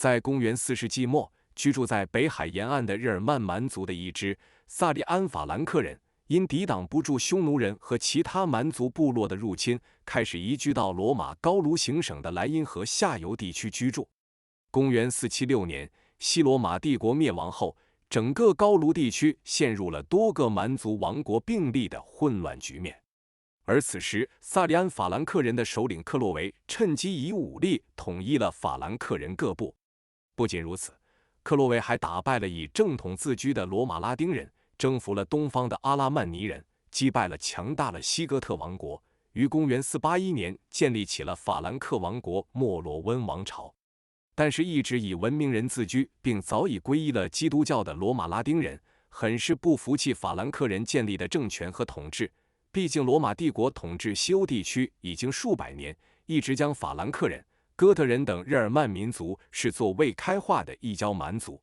在公元4世纪末，居住在北海沿岸的日耳曼蛮族的一支萨利安法兰克人，因抵挡不住匈奴人和其他蛮族部落的入侵，开始移居到罗马高卢行省的莱茵河下游地区居住。公元476年，西罗马帝国灭亡后，整个高卢地区陷入了多个蛮族王国并立的混乱局面。而此时，萨利安法兰克人的首领克洛维趁机以武力统一了法兰克人各部。不仅如此，克洛维还打败了以正统自居的罗马拉丁人，征服了东方的阿拉曼尼人，击败了强大的西哥特王国，于公元481年建立起了法兰克王国莫洛温王朝。但是，一直以文明人自居并早已皈依了基督教的罗马拉丁人，很是不服气法兰克人建立的政权和统治。毕竟，罗马帝国统治西欧地区已经数百年，一直将法兰克人、哥特人等日耳曼民族视作未开化的异教蛮族。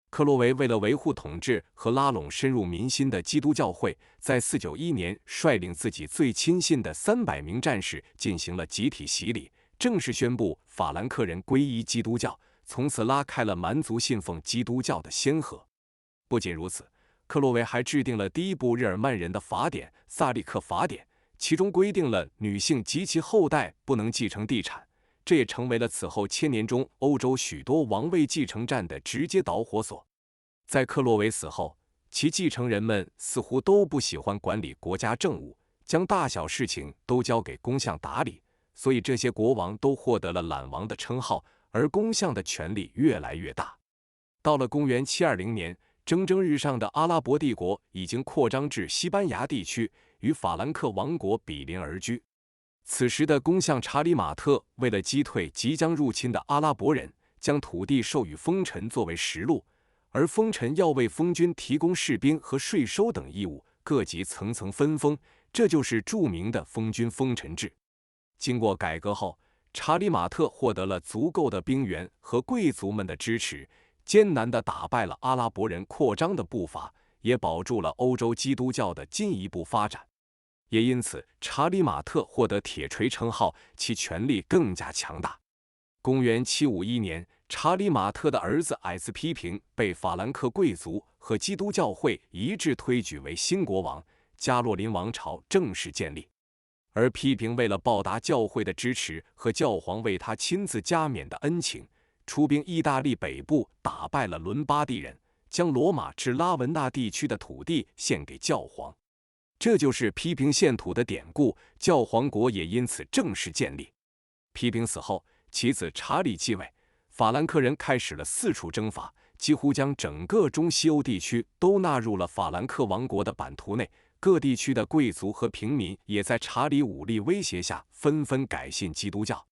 克洛维为了维护统治和拉拢深入民心的基督教会，在491年率领自己最亲信的300名战士进行了集体洗礼，正式宣布法兰克人皈依基督教，从此拉开了蛮族信奉基督教的先河。不仅如此，克洛维还制定了第一部日耳曼人的法典——萨利克法典，其中规定了女性及其后代不能继承地产，这也成为了此后1000年中欧洲许多王位继承战的直接导火索。在克洛维死后，其继承人们似乎都不喜欢管理国家政务，将大小事情都交给公相打理，所以这些国王都获得了懒王的称号，而公相的权力越来越大。到了公元720年，蒸蒸日上的阿拉伯帝国已经扩张至西班牙地区，与法兰克王国比邻而居。此时的公相查理马特为了击退即将入侵的阿拉伯人，将土地授予封臣作为实录，而封臣要为封君提供士兵和税收等义务，各级层层分封，这就是著名的封君封臣制。经过改革后，查理马特获得了足够的兵源和贵族们的支持，艰难地打败了阿拉伯人扩张的步伐，也保住了欧洲基督教的进一步发展。也因此，查理马特获得铁锤称号，其权力更加强大。公元751年，查理马特的儿子矮子批评被法兰克贵族和基督教会一致推举为新国王，加洛林王朝正式建立。而批评为了报答教会的支持和教皇为他亲自加冕的恩情，出兵意大利北部，打败了伦巴第人，将罗马至拉文纳地区的土地献给教皇。这就是批评献土的典故，教皇国也因此正式建立。批评死后，其子查理继位，法兰克人开始了四处征伐，几乎将整个中西欧地区都纳入了法兰克王国的版图内。各地区的贵族和平民也在查理武力威胁下纷纷改信基督教。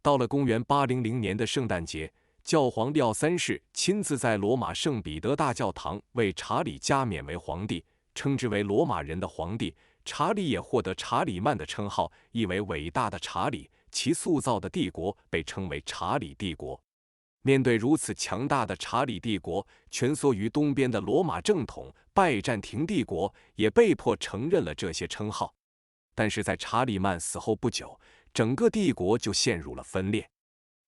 到了公元800年的圣诞节，教皇利奥3世亲自在罗马圣彼得大教堂为查理加冕为皇帝，称之为罗马人的皇帝。查理也获得查理曼的称号，意为伟大的查理，其塑造的帝国被称为查理帝国。面对如此强大的查理帝国，蜷缩于东边的罗马正统拜占庭帝国也被迫承认了这些称号。但是在查理曼死后不久，整个帝国就陷入了分裂。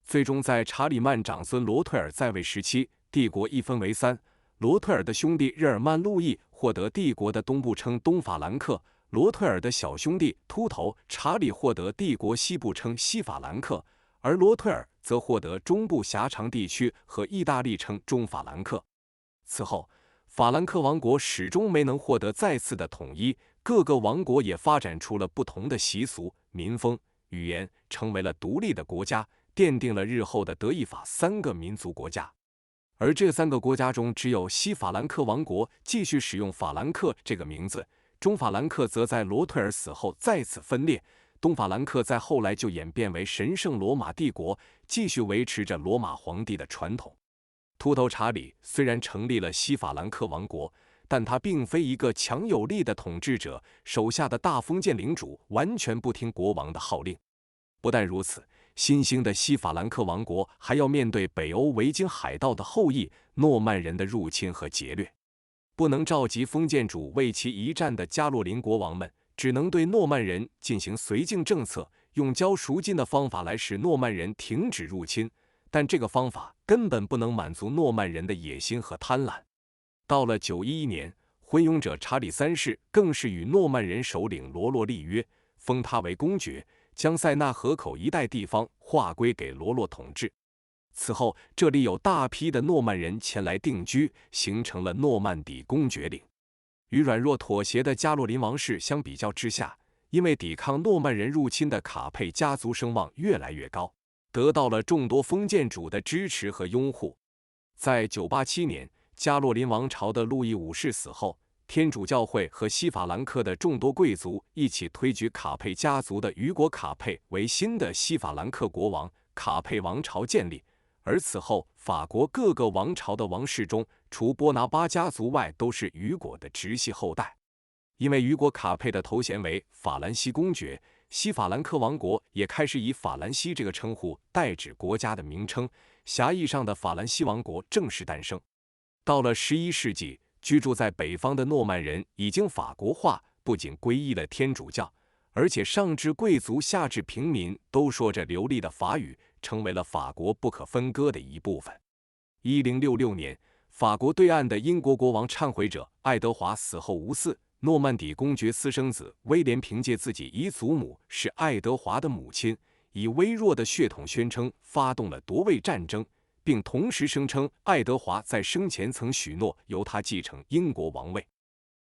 最终在查理曼长孙罗退尔在位时期，帝国一分为三，罗退尔的兄弟日耳曼路易获得帝国的东部称东法兰克，罗退尔的小兄弟秃头查理获得帝国西部称西法兰克，而罗退尔则获得中部狭长地区和意大利称中法兰克。此后，法兰克王国始终没能获得再次的统一，各个王国也发展出了不同的习俗、民风、语言，成为了独立的国家，奠定了日后的德意法3个民族国家。而这3个国家中，只有西法兰克王国继续使用法兰克这个名字，中法兰克则在罗退尔死后再次分裂，东法兰克在后来就演变为神圣罗马帝国，继续维持着罗马皇帝的传统。秃头查理虽然成立了西法兰克王国，但他并非一个强有力的统治者，手下的大封建领主完全不听国王的号令。不但如此，新兴的西法兰克王国还要面对北欧维京海盗的后裔诺曼人的入侵和劫掠。不能召集封建主为其一战的加洛林国王们，只能对诺曼人进行绥靖政策，用交赎金的方法来使诺曼人停止入侵。但这个方法根本不能满足诺曼人的野心和贪婪。到了911年，昏庸者查理三世更是与诺曼人首领罗洛立约，封他为公爵，将塞纳河口一带地方划归给罗洛统治。此后，这里有大批的诺曼人前来定居，形成了诺曼底公爵领。与软弱妥协的加洛林王室相比较之下，因为抵抗诺曼人入侵的卡佩家族声望越来越高，得到了众多封建主的支持和拥护。在987年，加洛林王朝的路易五世死后，天主教会和西法兰克的众多贵族一起推举卡佩家族的雨果卡佩为新的西法兰克国王，卡佩王朝建立。而此后，法国各个王朝的王室中，除波拿巴家族外，都是雨果的直系后代。因为雨果卡佩的头衔为法兰西公爵，西法兰克王国也开始以法兰西这个称呼代指国家的名称，狭义上的法兰西王国正式诞生。到了11世纪，居住在北方的诺曼人已经法国化，不仅皈依了天主教，而且上至贵族下至平民都说着流利的法语，成为了法国不可分割的一部分。1066年，法国对岸的英国国王忏悔者爱德华死后无嗣，诺曼底公爵私生子威廉凭借自己姨祖母是爱德华的母亲，以微弱的血统宣称发动了夺位战争，并同时声称爱德华在生前曾许诺由他继承英国王位。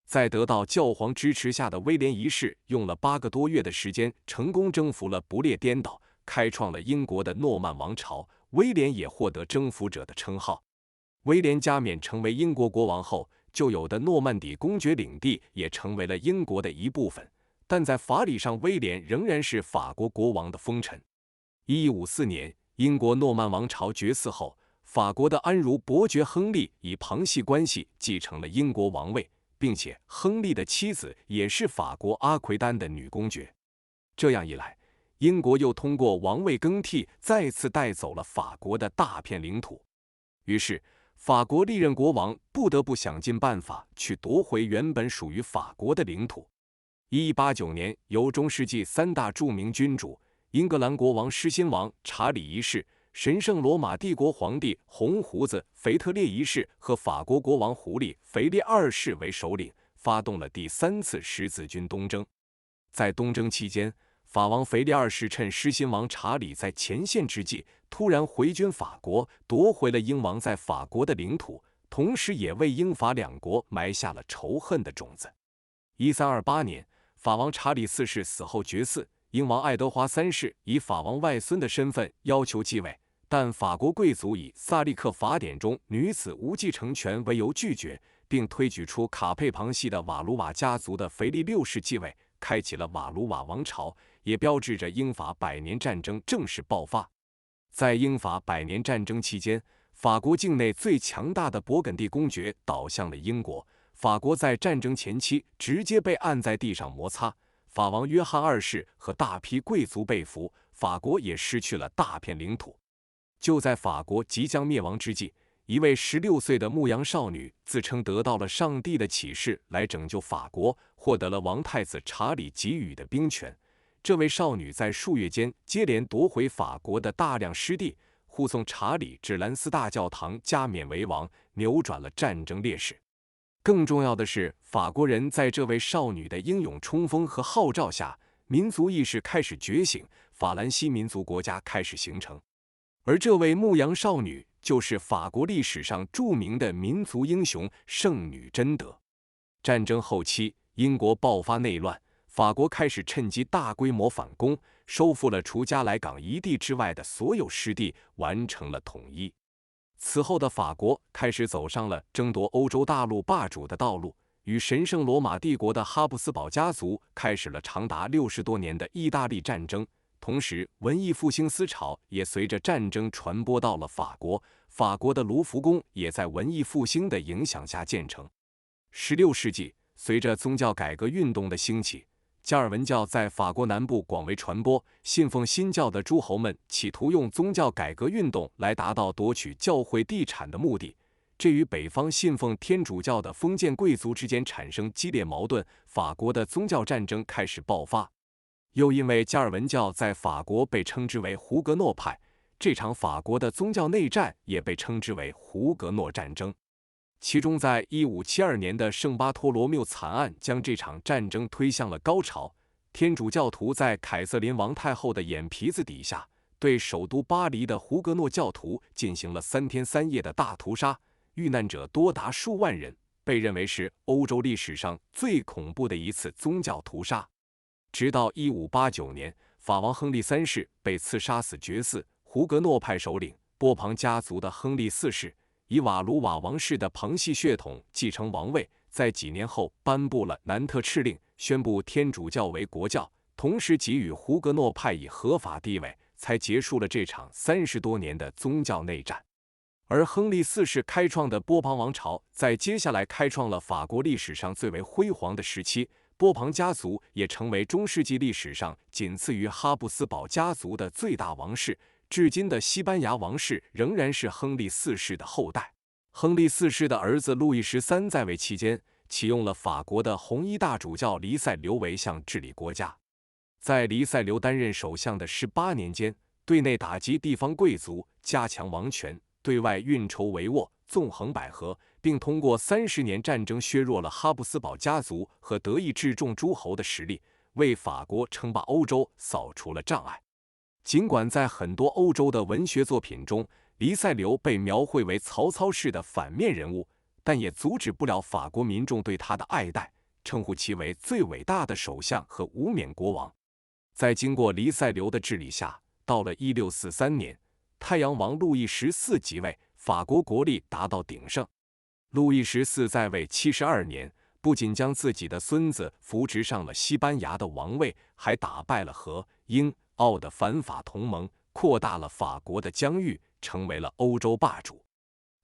在得到教皇支持下的威廉一世用了8个多月的时间，成功征服了不列颠岛，开创了英国的诺曼王朝。威廉也获得征服者的称号。威廉加冕成为英国国王后，旧有的诺曼底公爵领地也成为了英国的一部分，但在法理上，威廉仍然是法国国王的封臣。1154年，英国诺曼王朝绝嗣后，法国的安茹伯爵亨利以旁系关系继承了英国王位，并且亨利的妻子也是法国阿奎丹的女公爵。这样一来，英国又通过王位更替再次带走了法国的大片领土。于是，法国历任国王不得不想尽办法去夺回原本属于法国的领土。1189年，由中世纪3大著名君主英格兰国王狮心王查理一世、神圣罗马帝国皇帝红胡子腓特烈一世和法国国王狐狸腓烈二世为首领，发动了第3次十字军东征。在东征期间，法王腓烈二世趁狮心王查理在前线之际，突然回军法国，夺回了英王在法国的领土，同时也为英法两国埋下了仇恨的种子。1328年，法王查理四世死后绝嗣，英王爱德华三世以法王外孙的身份要求继位，但法国贵族以萨利克法典中女子无继承权为由拒绝，并推举出卡佩旁系的瓦卢瓦家族的腓力六世继位，开启了瓦卢瓦王朝，也标志着英法百年战争正式爆发。在英法百年战争期间，法国境内最强大的勃艮第公爵倒向了英国，法国在战争前期直接被按在地上摩擦，法王约翰二世和大批贵族被俘，法国也失去了大片领土。就在法国即将灭亡之际，一位16岁的牧羊少女自称得到了上帝的启示来拯救法国，获得了王太子查理给予的兵权。这位少女在数月间接连夺回法国的大量失地，护送查理至兰斯大教堂加冕为王，扭转了战争劣势。更重要的是，法国人在这位少女的英勇冲锋和号召下，民族意识开始觉醒，法兰西民族国家开始形成。而这位牧羊少女就是法国历史上著名的民族英雄圣女贞德。战争后期，英国爆发内乱，法国开始趁机大规模反攻，收复了除加莱港一地之外的所有失地，完成了统一。此后的法国开始走上了争夺欧洲大陆霸主的道路，与神圣罗马帝国的哈布斯堡家族开始了长达60多年的意大利战争。同时，文艺复兴思潮也随着战争传播到了法国，法国的卢浮宫也在文艺复兴的影响下建成。16世纪，随着宗教改革运动的兴起，加尔文教在法国南部广为传播，信奉新教的诸侯们企图用宗教改革运动来达到夺取教会地产的目的，这与北方信奉天主教的封建贵族之间产生激烈矛盾，法国的宗教战争开始爆发。又因为加尔文教在法国被称之为胡格诺派，这场法国的宗教内战也被称之为胡格诺战争。其中在1572年的圣巴托罗缪惨案将这场战争推向了高潮。天主教徒在凯瑟琳王太后的眼皮子底下，对首都巴黎的胡格诺教徒进行了3天3夜的大屠杀，遇难者多达数万人，被认为是欧洲历史上最恐怖的一次宗教屠杀。直到1589年，法王亨利3世被刺杀死绝嗣，胡格诺派首领波旁家族的亨利4世以瓦卢瓦王室的旁系血统继承王位，在几年后颁布了南特敕令，宣布天主教为国教，同时给予胡格诺派以合法地位，才结束了这场30多年的宗教内战。而亨利4世开创的波旁王朝在接下来开创了法国历史上最为辉煌的时期，波旁家族也成为中世纪历史上仅次于哈布斯堡家族的最大王室。至今的西班牙王室仍然是亨利4世的后代。亨利4世的儿子路易13在位期间，启用了法国的红衣大主教黎塞留为相治理国家。在黎塞留担任首相的18年间，对内打击地方贵族，加强王权，对外运筹帷幄，纵横捭阖，并通过30年战争削弱了哈布斯堡家族和德意志众诸侯的实力，为法国称霸欧洲扫除了障碍。尽管在很多欧洲的文学作品中，黎塞留被描绘为曹操式的反面人物，但也阻止不了法国民众对他的爱戴，称呼其为最伟大的首相和无冕国王。在经过黎塞留的治理下，到了1643年，太阳王路易14即位，法国国力达到鼎盛。路易14在位72年，不仅将自己的孙子扶植上了西班牙的王位，还打败了和英、奥的反法同盟，扩大了法国的疆域，成为了欧洲霸主。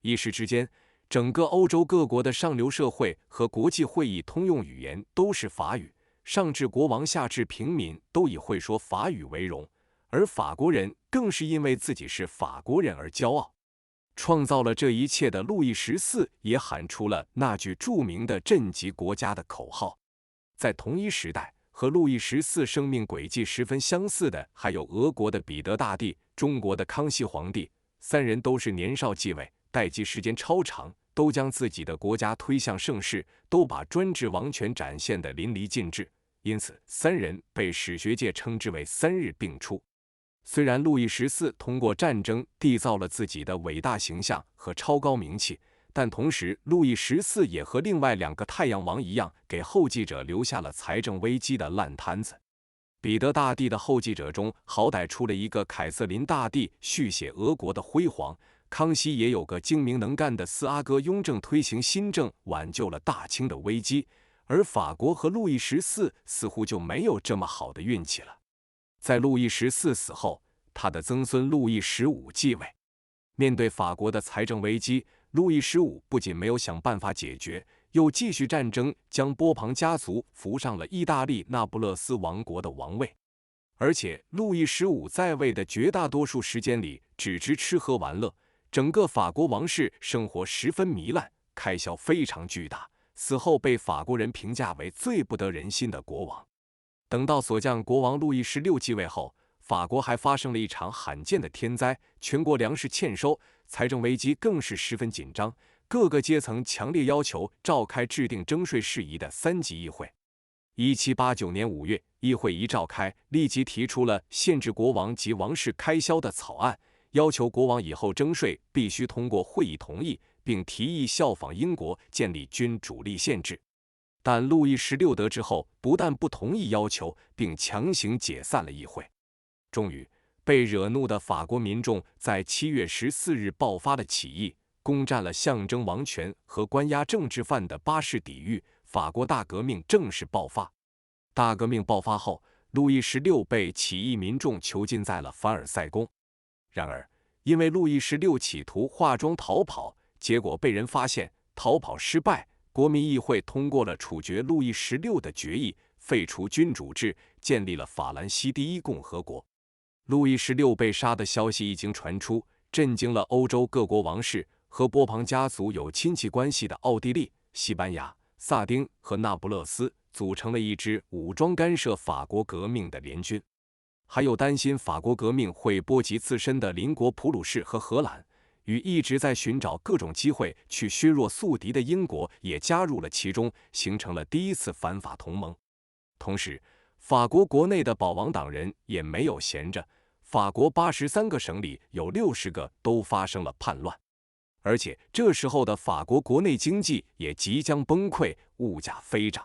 一时之间，整个欧洲各国的上流社会和国际会议通用语言都是法语，上至国王下至平民都以会说法语为荣，而法国人更是因为自己是法国人而骄傲。创造了这一切的路易14也喊出了那句著名的震及国家的口号。在同一时代，和路易14生命轨迹十分相似的还有俄国的彼得大帝、中国的康熙皇帝，三人都是年少继位，代际时间超长，都将自己的国家推向盛世，都把专制王权展现得淋漓尽致，因此三人被史学界称之为三日并出。虽然路易14通过战争缔造了自己的伟大形象和超高名气，但同时路易14也和另外2个太阳王一样，给后继者留下了财政危机的烂摊子。彼得大帝的后继者中，好歹出了一个凯瑟琳大帝，续写俄国的辉煌；康熙也有个精明能干的斯阿哥雍正推行新政，挽救了大清的危机。而法国和路易14似乎就没有这么好的运气了。在路易14死后，他的曾孙路易15继位。面对法国的财政危机，路易15不仅没有想办法解决，又继续战争，将波旁家族扶上了意大利那不勒斯王国的王位。而且路易15在位的绝大多数时间里只知吃喝玩乐，整个法国王室生活十分糜烂，开销非常巨大，死后被法国人评价为最不得人心的国王。等到锁将国王路易16继位后，法国还发生了一场罕见的天灾，全国粮食欠收，财政危机更是十分紧张，各个阶层强烈要求召开制定征税事宜的3级议会。1789年5月，议会一召开，立即提出了限制国王及王室开销的草案，要求国王以后征税必须通过会议同意，并提议效仿英国建立君主立宪制。但路易16得知后，不但不同意要求，并强行解散了议会。终于，被惹怒的法国民众在7月14日爆发了起义，攻占了象征王权和关押政治犯的巴士底狱，法国大革命正式爆发。大革命爆发后，路易16被起义民众囚禁在了凡尔赛宫。然而，因为路易16企图化妆逃跑，结果被人发现，逃跑失败。国民议会通过了处决路易16的决议，废除君主制，建立了法兰西第一共和国。路易16被杀的消息一经传出，震惊了欧洲各国王室。和波旁家族有亲戚关系的奥地利、西班牙、萨丁和那不勒斯组成了一支武装干涉法国革命的联军。还有担心法国革命会波及自身的邻国普鲁士和荷兰，与一直在寻找各种机会去削弱宿敌的英国也加入了其中，形成了第一次反法同盟。同时，法国国内的保王党人也没有闲着，法国83个省里有60个都发生了叛乱，而且这时候的法国国内经济也即将崩溃，物价飞涨。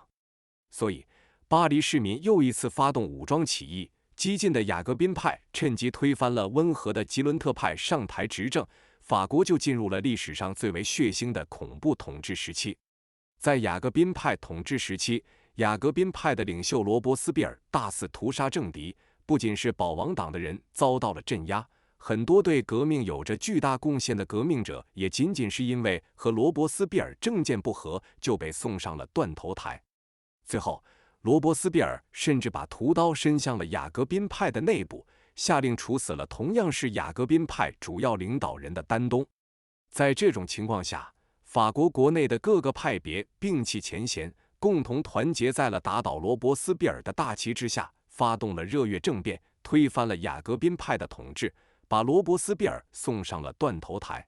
所以，巴黎市民又一次发动武装起义，激进的雅各宾派趁机推翻了温和的吉伦特派上台执政，法国就进入了历史上最为血腥的恐怖统治时期。在雅各宾派统治时期，雅各宾派的领袖罗伯斯庇尔大肆屠杀政敌，不仅是保王党的人遭到了镇压，很多对革命有着巨大贡献的革命者也仅仅是因为和罗伯斯庇尔政见不合，就被送上了断头台。最后，罗伯斯庇尔甚至把屠刀伸向了雅各宾派的内部，下令处死了同样是雅各宾派主要领导人的丹东。在这种情况下，法国国内的各个派别摒弃前嫌，共同团结在了打倒罗伯斯庇尔的大旗之下，发动了热月政变，推翻了雅各宾派的统治，把罗伯斯庇尔送上了断头台。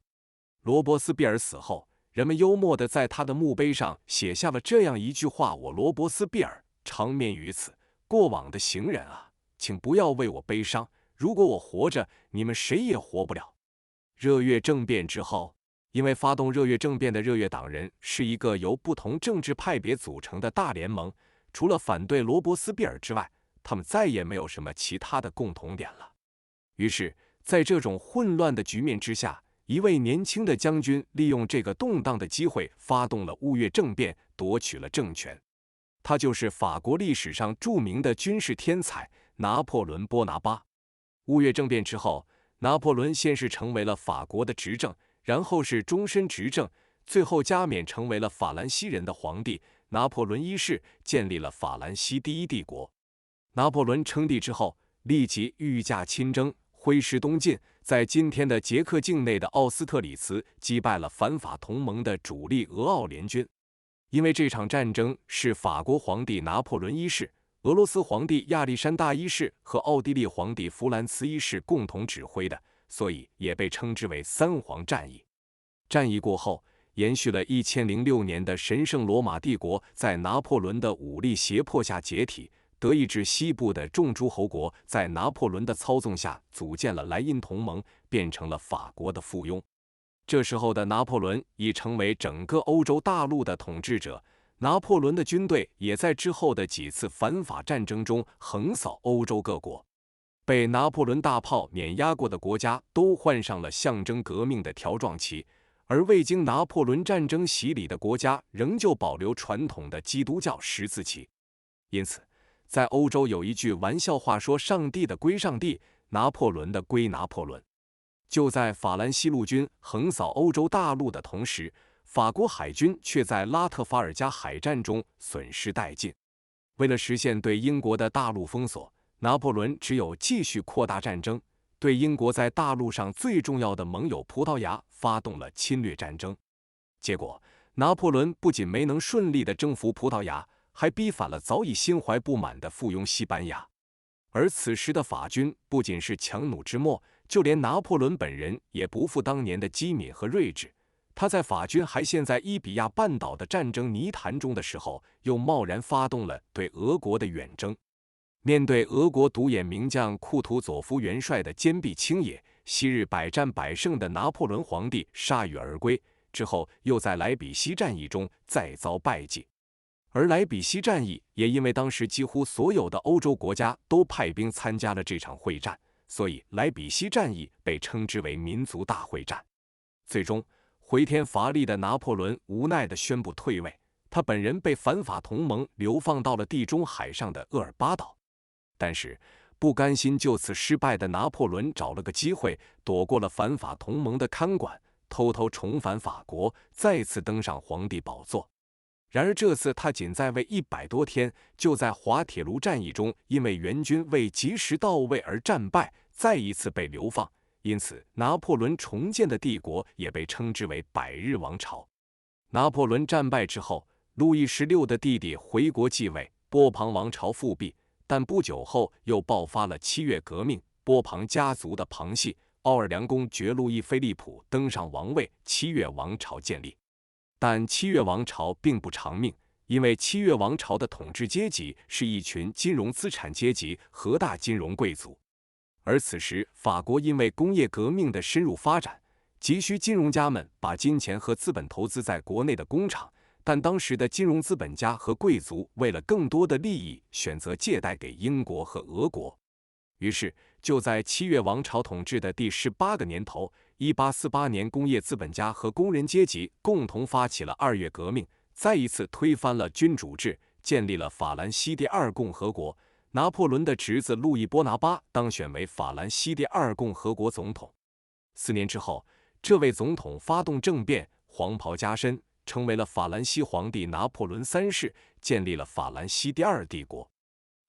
罗伯斯庇尔死后，人们幽默地在他的墓碑上写下了这样一句话：我罗伯斯庇尔长眠于此，过往的行人啊，请不要为我悲伤，如果我活着，你们谁也活不了。热月政变之后，因为发动热月政变的热月党人是一个由不同政治派别组成的大联盟，除了反对罗伯斯庇尔之外，他们再也没有什么其他的共同点了。于是，在这种混乱的局面之下，一位年轻的将军利用这个动荡的机会，发动了雾月政变，夺取了政权。他就是法国历史上著名的军事天才拿破仑·波拿巴。雾月政变之后，拿破仑先是成为了法国的执政，然后是终身执政，最后加冕成为了法兰西人的皇帝拿破仑一世，建立了法兰西第一帝国。拿破仑称帝之后，立即御驾亲征，挥师东进，在今天的捷克境内的奥斯特里茨击败了反法同盟的主力俄奥联军。因为这场战争是法国皇帝拿破仑一世、俄罗斯皇帝亚历山大一世和奥地利皇帝弗兰茨一世共同指挥的，所以也被称之为三皇战役。战役过后，延续了1006年的神圣罗马帝国在拿破仑的武力胁迫下解体，德意志西部的众诸侯国在拿破仑的操纵下组建了莱茵同盟，变成了法国的附庸。这时候的拿破仑已成为整个欧洲大陆的统治者，拿破仑的军队也在之后的几次反法战争中横扫欧洲各国。被拿破仑大炮碾压过的国家都换上了象征革命的条状旗，而未经拿破仑战争洗礼的国家仍旧保留传统的基督教十字旗。因此，在欧洲有一句玩笑话说：上帝的归上帝，拿破仑的归拿破仑。就在法兰西陆军横扫欧洲大陆的同时，法国海军却在拉特法尔加海战中损失殆尽。为了实现对英国的大陆封锁，拿破仑只有继续扩大战争，对英国在大陆上最重要的盟友葡萄牙发动了侵略战争。结果，拿破仑不仅没能顺利地征服葡萄牙，还逼反了早已心怀不满的附庸西班牙。而此时的法军不仅是强弩之末，就连拿破仑本人也不复当年的机敏和睿智。他在法军还陷在伊比亚半岛的战争泥潭中的时候，又贸然发动了对俄国的远征。面对俄国独眼名将库图佐夫元帅的坚壁清野，昔日百战百胜的拿破仑皇帝铩羽而归，之后又在莱比锡战役中再遭败绩。而莱比锡战役也因为当时几乎所有的欧洲国家都派兵参加了这场会战，所以莱比锡战役被称之为民族大会战。最终，回天乏力的拿破仑无奈地宣布退位，他本人被反法同盟流放到了地中海上的厄尔巴岛。但是，不甘心就此失败的拿破仑找了个机会，躲过了反法同盟的看管，偷偷重返法国，再次登上皇帝宝座。然而这次他仅在位100多天，就在滑铁卢战役中因为援军未及时到位而战败，再一次被流放。因此，拿破仑重建的帝国也被称之为百日王朝。拿破仑战败之后，路易16的弟弟回国继位，波旁王朝复辟，但不久后又爆发了七月革命，波旁家族的旁系奥尔良公爵路易菲利普登上王位，七月王朝建立。但七月王朝并不长命，因为七月王朝的统治阶级是一群金融资产阶级和大金融贵族。而此时，法国因为工业革命的深入发展，急需金融家们把金钱和资本投资在国内的工厂，但当时的金融资本家和贵族为了更多的利益，选择借贷给英国和俄国。于是，就在七月王朝统治的第18个年头，1848年，工业资本家和工人阶级共同发起了2月革命，再一次推翻了君主制，建立了法兰西第2共和国。拿破仑的侄子路易波拿巴当选为法兰西第2共和国总统。4年之后，这位总统发动政变，黄袍加身，成为了法兰西皇帝拿破仑3世，建立了法兰西第2帝国。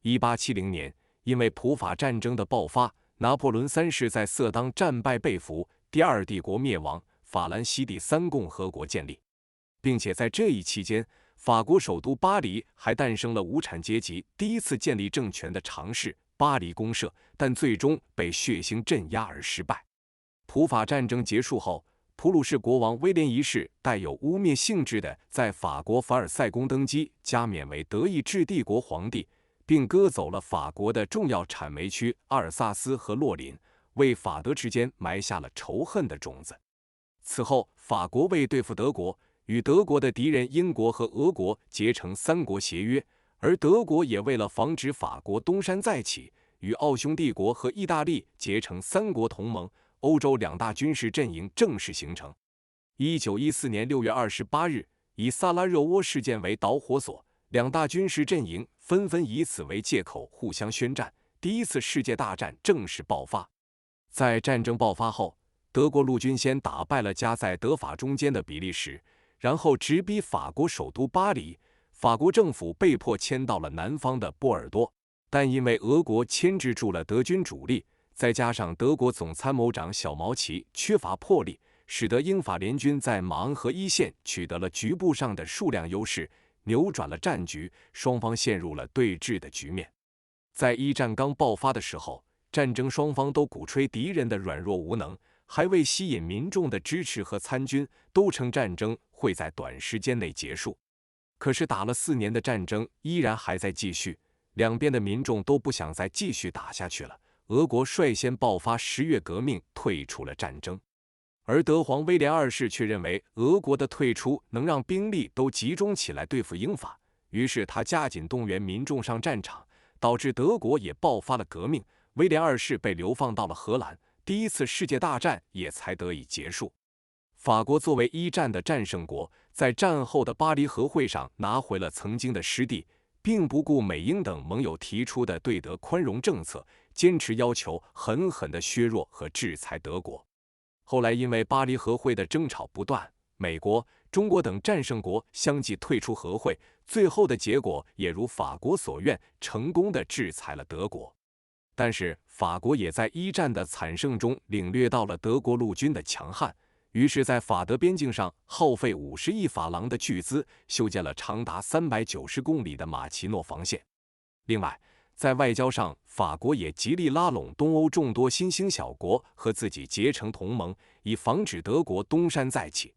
1870年，因为普法战争的爆发，拿破仑3世在色当战败被俘，第2帝国灭亡，法兰西第3共和国建立。并且在这一期间，法国首都巴黎还诞生了无产阶级第一次建立政权的尝试——巴黎公社，但最终被血腥镇压而失败。普法战争结束后，普鲁士国王威廉一世带有污蔑性质的在法国凡尔赛宫登基，加冕为德意志帝国皇帝，并割走了法国的重要产煤区阿尔萨斯和洛林，为法德之间埋下了仇恨的种子。此后，法国为对付德国，与德国的敌人英国和俄国结成3国协约，而德国也为了防止法国东山再起，与奥匈帝国和意大利结成3国同盟，欧洲2大军事阵营正式形成。1914年6月28日，以萨拉热窝事件为导火索，2大军事阵营纷纷以此为借口互相宣战，第一次世界大战正式爆发。在战争爆发后，德国陆军先打败了夹在德法中间的比利时，然后直逼法国首都巴黎，法国政府被迫迁到了南方的波尔多。但因为俄国牵制住了德军主力，再加上德国总参谋长小毛奇缺乏魄力，使得英法联军在马恩河一线取得了局部上的数量优势，扭转了战局，双方陷入了对峙的局面。在一战刚爆发的时候，战争双方都鼓吹敌人的软弱无能，还为吸引民众的支持和参军，都称战争会在短时间内结束。可是打了4年的战争依然还在继续，两边的民众都不想再继续打下去了。俄国率先爆发10月革命，退出了战争。而德皇威廉2世却认为俄国的退出能让兵力都集中起来对付英法，于是他加紧动员民众上战场，导致德国也爆发了革命。威廉2世被流放到了荷兰，第一次世界大战也才得以结束。法国作为一战的战胜国，在战后的巴黎和会上拿回了曾经的失地，并不顾美英等盟友提出的对德宽容政策，坚持要求狠狠地削弱和制裁德国。后来因为巴黎和会的争吵不断，美国、中国等战胜国相继退出和会，最后的结果也如法国所愿，成功地制裁了德国。但是法国也在一战的惨胜中领略到了德国陆军的强悍，于是在法德边境上耗费50亿法郎的巨资，修建了长达390公里的马奇诺防线。另外，在外交上，法国也极力拉拢东欧众多新兴小国和自己结成同盟，以防止德国东山再起。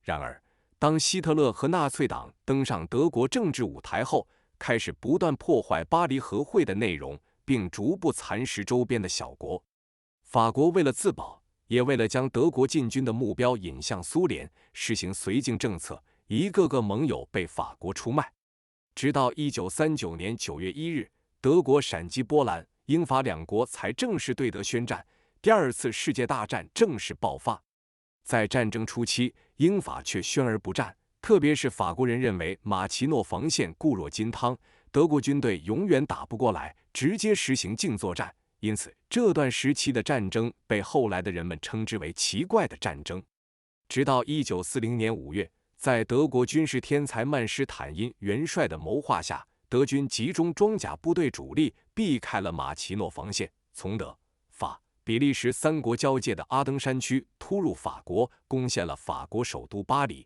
然而，当希特勒和纳粹党登上德国政治舞台后，开始不断破坏巴黎和会的内容，并逐步蚕食周边的小国。法国为了自保，也为了将德国进军的目标引向苏联，实行绥靖政策，一个个盟友被法国出卖。直到1939年9月1日，德国闪击波兰，英法2国才正式对德宣战，第2次世界大战正式爆发。在战争初期，英法却宣而不战，特别是法国人认为马奇诺防线固若金汤，德国军队永远打不过来，直接实行静作战，因此这段时期的战争被后来的人们称之为奇怪的战争。直到1940年5月，在德国军事天才曼施坦因元帅的谋划下，德军集中装甲部队主力，避开了马奇诺防线，从德、法、比利时3国交界的阿登山区突入法国，攻陷了法国首都巴黎。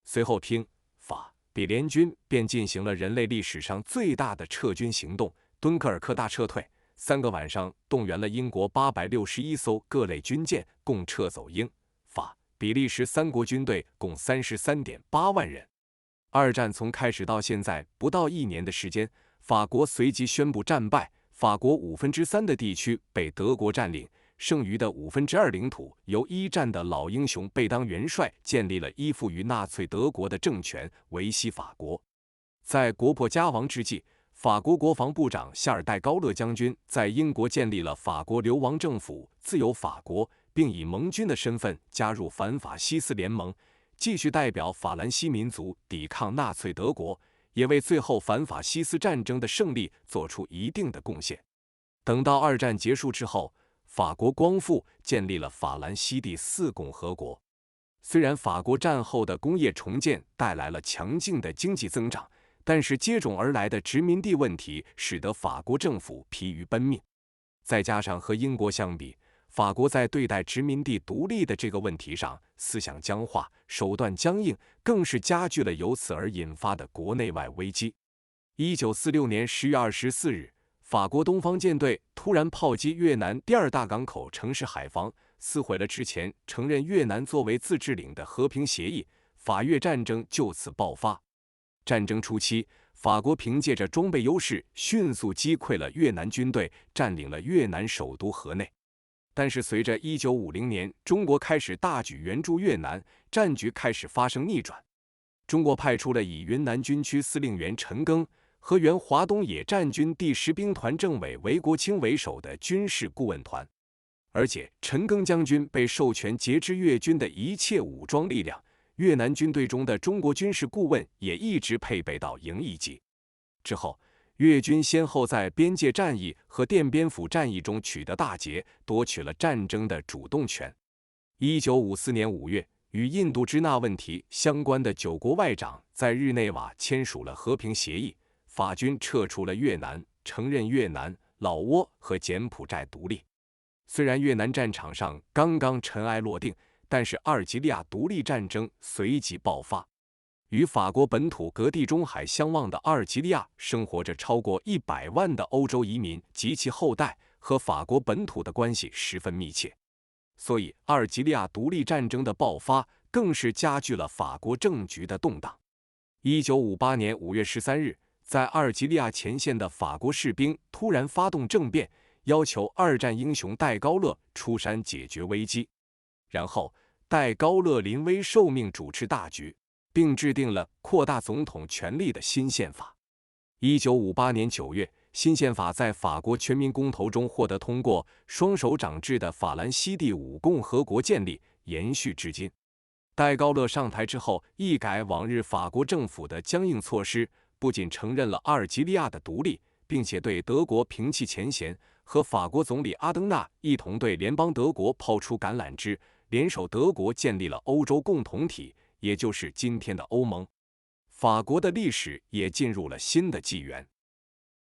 随后听法比联军便进行了人类历史上最大的撤军行动，敦刻尔克大撤退，3个晚上动员了英国861艘各类军舰，共撤走英、法、比利时3国军队，共33.8万人。二战从开始到现在不到1年的时间，法国随即宣布战败，法国3%的地区被德国占领，剩余的2%领土由一战的老英雄贝当元帅建立了依附于纳粹德国的政权，维系法国。在国破家亡之际，法国国防部长夏尔·戴高乐将军在英国建立了法国流亡政府自由法国，并以盟军的身份加入反法西斯联盟，继续代表法兰西民族抵抗纳粹德国，也为最后反法西斯战争的胜利做出一定的贡献。等到二战结束之后，法国光复，建立了法兰西第4共和国。虽然法国战后的工业重建带来了强劲的经济增长，但是接踵而来的殖民地问题使得法国政府疲于奔命。再加上和英国相比，法国在对待殖民地独立的这个问题上思想僵化，手段僵硬，更是加剧了由此而引发的国内外危机。1946年10月24日，法国东方舰队突然炮击越南第2大港口城市海防，撕毁了之前承认越南作为自治领的和平协议，法越战争就此爆发。战争初期，法国凭借着装备优势，迅速击溃了越南军队，占领了越南首都河内。但是随着1950年中国开始大举援助越南，战局开始发生逆转。中国派出了以云南军区司令员陈赓和原华东野战军第10兵团政委韦国清为首的军事顾问团，而且陈赓将军被授权节制越军的一切武装力量。越南军队中的中国军事顾问也一直配备到营一级。之后，越军先后在边界战役和奠边府战役中取得大捷，夺取了战争的主动权。1954年5月，与印度支那问题相关的9国外长在日内瓦签署了和平协议，法军撤出了越南，承认越南、老挝和柬埔寨独立。虽然越南战场上刚刚尘埃落定，但是阿尔及利亚独立战争随即爆发。与法国本土隔地中海相望的阿尔及利亚生活着超过100万的欧洲移民及其后代，和法国本土的关系十分密切。所以阿尔及利亚独立战争的爆发更是加剧了法国政局的动荡。1958年5月13日，在阿尔及利亚前线的法国士兵突然发动政变，要求二战英雄戴高乐出山解决危机。然后戴高乐临危受命主持大局，并制定了扩大总统权力的新宪法。1958年9月，新宪法在法国全民公投中获得通过，双手掌制的法兰西第5共和国建立，延续至今。戴高乐上台之后，一改往日法国政府的僵硬措施，不仅承认了阿尔及利亚的独立，并且对德国平弃前嫌，和法国总理阿登纳一同对联邦德国抛出橄榄枝，联手德国建立了欧洲共同体，也就是今天的欧盟。法国的历史也进入了新的纪元。